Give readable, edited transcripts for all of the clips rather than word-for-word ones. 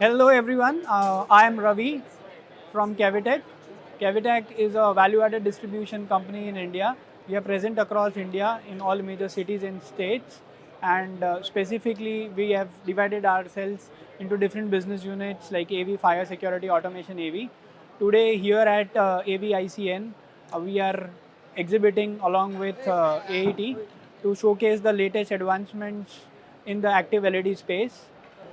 Hello everyone, I am Ravi from Cavitec. Cavitec is a value-added distribution company in India. We are present across India in all major cities and states, and specifically we have divided ourselves into different business units like AV, Fire Security, Automation AV. Today here at AVICN, we are exhibiting along with AET to showcase the latest advancements in the active LED space.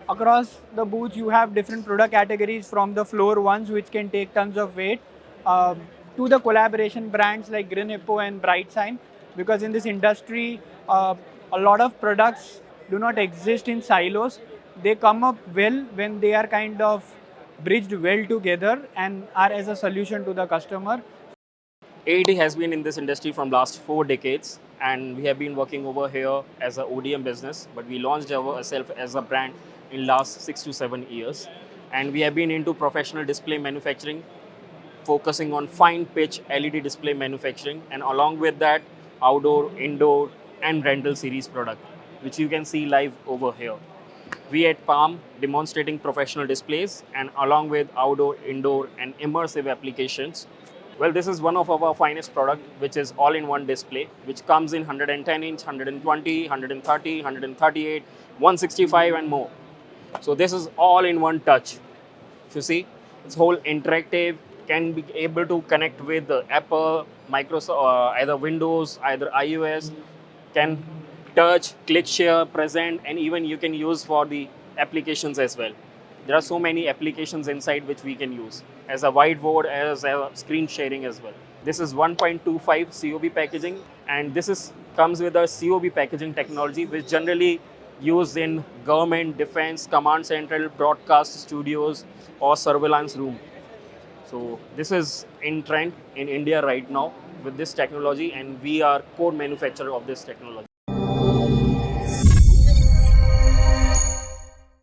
Across the booth, you have different product categories from the floor ones, which can take tons of weight, um, to the collaboration brands like Green Hippo and Brightsign. Because in this industry, a lot of products do not exist in silos. They come up well when they are kind of bridged well together and are as a solution to the customer. AET has been in this industry from last 4 decades, and we have been working over here as a ODM business. But we launched ourselves as a brand in last 6 to 7 years, and we have been into professional display manufacturing, focusing on fine pitch LED display manufacturing, and along with that, outdoor, indoor, and rental series product, which you can see live over here. We at Palm demonstrating professional displays and along with outdoor, indoor, and immersive applications. Well, this is one of our finest product, which is all-in-one display, which comes in 110 inch, 120, 130, 138, 165, and more. So this is all in one touch. If you see, it's whole interactive, can be able to connect with Apple, Microsoft, either Windows, either iOS, can touch, click, share, present, and even you can use for the applications as well. There are so many applications inside which we can use as a whiteboard, as a screen sharing as well. This is 1.25 COB packaging, and this is comes with a COB packaging technology, which generally used in government, defense, command central, broadcast studios, or surveillance room. So this is in trend in India right now with this technology, and we are core manufacturer of this technology.